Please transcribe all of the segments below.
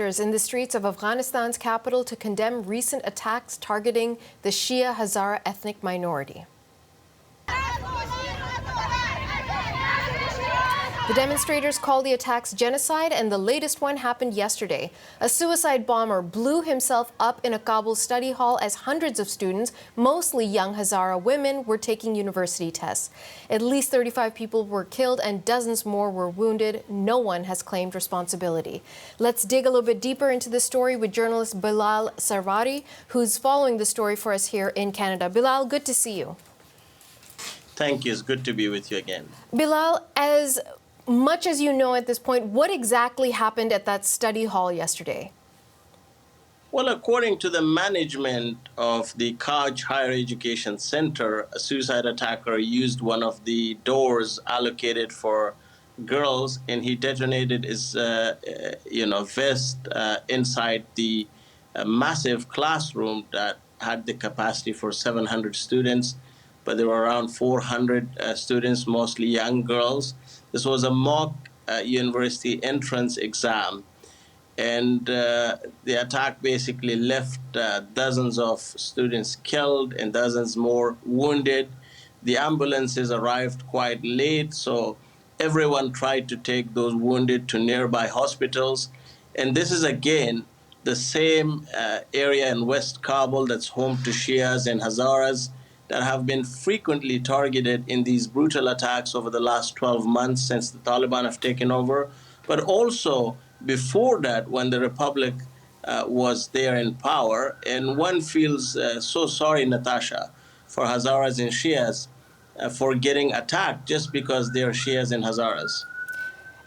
In the streets of Afghanistan's capital to condemn recent attacks targeting the Shia Hazara ethnic minority. The demonstrators call the attacks genocide, and the latest one happened yesterday. A suicide bomber blew himself up in a Kabul study hall as hundreds of students, mostly young Hazara women, were taking university tests. At least 35 people were killed and dozens more were wounded. No one has claimed responsibility. Let's dig a little bit deeper into this story with journalist Bilal Sarwari, who's following the story for us here in Canada. Bilal, good to see you. Thank you. It's good to be with you again. Bilal, as much as you know at this point, what exactly happened at that study hall yesterday? Well, according to the management of the Kaj Higher Education Center, a suicide attacker used one of the doors allocated for girls, and he detonated his, vest inside the massive classroom that had the capacity for 700 students, but there were around 400 students, mostly young girls. This was a mock university entrance exam, and the attack basically left dozens of students killed and dozens more wounded. The ambulances arrived quite late, so everyone tried to take those wounded to nearby hospitals. And this is, again, the same area in West Kabul that's home to Shias and Hazaras that have been frequently targeted in these brutal attacks over the last 12 months since the Taliban have taken over, but also before that when the Republic was there in power. And one feels so sorry, Natasha, for Hazaras and Shias for getting attacked just because they're Shias and Hazaras.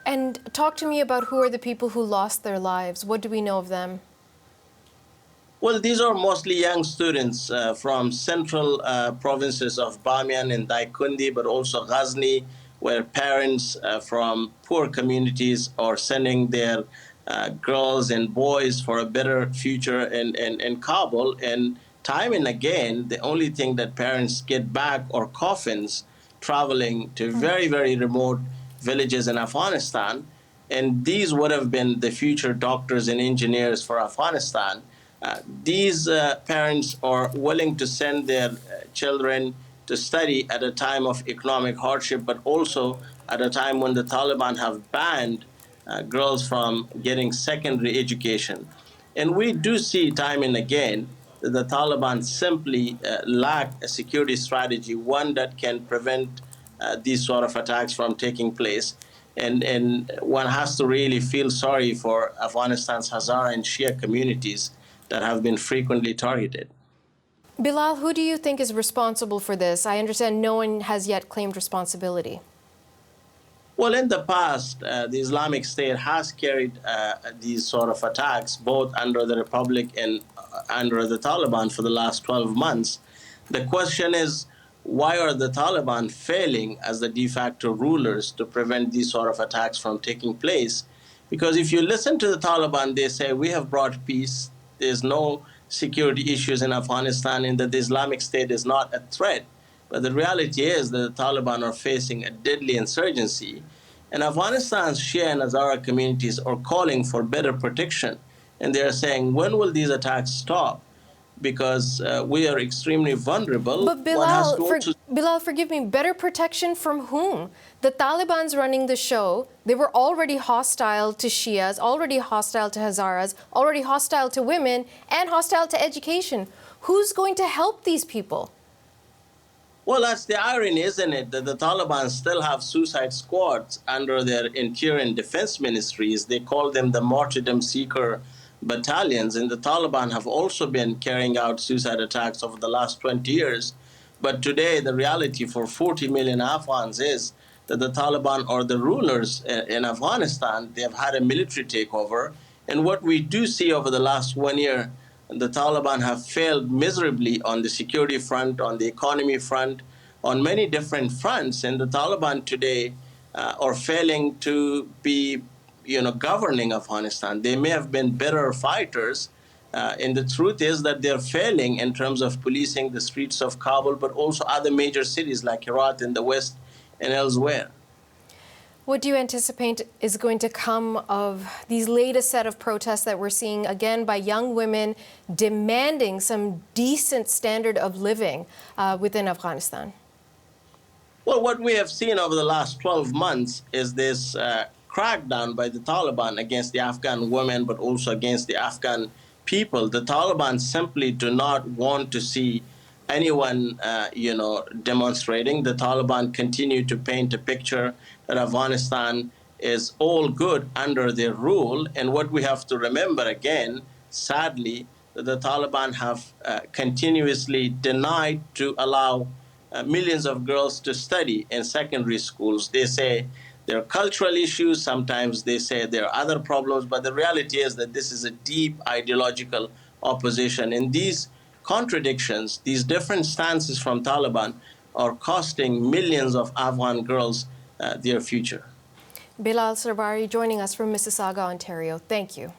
And talk to me about who are the people who lost their lives. What do we know of them? Well, these are mostly young students from central provinces of Bamiyan and Daikundi, but also Ghazni, where parents from poor communities are sending their girls and boys for a better future in Kabul. And time and again, the only thing that parents get back are coffins traveling to very, very remote villages in Afghanistan. And these would have been the future doctors and engineers for Afghanistan. These parents are willing to send their children to study at a time of economic hardship, but also at a time when the Taliban have banned girls from getting secondary education. And we do see time and again that the Taliban simply lack a security strategy, one that can prevent these sort of attacks from taking place. And one has to really feel sorry for Afghanistan's Hazara and Shia communities that have been frequently targeted. Bilal, who do you think is responsible for this? I understand no one has yet claimed responsibility. Well, in the past, the Islamic State has carried these sort of attacks, both under the Republic and under the Taliban for the last 12 months. The question is, why are the Taliban failing as the de facto rulers to prevent these sort of attacks from taking place? Because if you listen to the Taliban, they say, we have brought peace. There's no security issues in Afghanistan, and that the Islamic State is not a threat. But the reality is that the Taliban are facing a deadly insurgency, and Afghanistan's Shia and Hazara communities are calling for better protection. And they're saying, when will these attacks stop? Because we are extremely vulnerable. But Bilal, forgive me, better protection from whom? The Taliban's running the show. They were already hostile to Shias, already hostile to Hazaras, already hostile to women, and hostile to education. Who's going to help these people? Well, that's the irony, isn't it, that the Taliban still have suicide squads under their interior and defense ministries. They call them the martyrdom seeker battalions, and the Taliban have also been carrying out suicide attacks over the last 20 years. But today, the reality for 40 million Afghans is that the Taliban are the rulers in Afghanistan. They have had a military takeover. And what we do see over the last 1 year, the Taliban have failed miserably on the security front, on the economy front, on many different fronts. And the Taliban today are failing to be governing Afghanistan. They may have been better fighters, and the truth is that they're failing in terms of policing the streets of Kabul, but also other major cities like Herat in the west and elsewhere. What do you anticipate is going to come of these latest set of protests that we're seeing, again, by young women demanding some decent standard of living within Afghanistan? Well, what we have seen over the last 12 months is this crackdown by the Taliban against the Afghan women, but also against the Afghan people. The Taliban simply do not want to see anyone, demonstrating. The Taliban continue to paint a picture that Afghanistan is all good under their rule. And what we have to remember again, sadly, that the Taliban have continuously denied to allow millions of girls to study in secondary schools. They say there are cultural issues, sometimes they say there are other problems, but the reality is that this is a deep ideological opposition. And these contradictions, these different stances from Taliban are costing millions of Afghan girls their future. Bilal Sarvari joining us from Mississauga, Ontario. Thank you.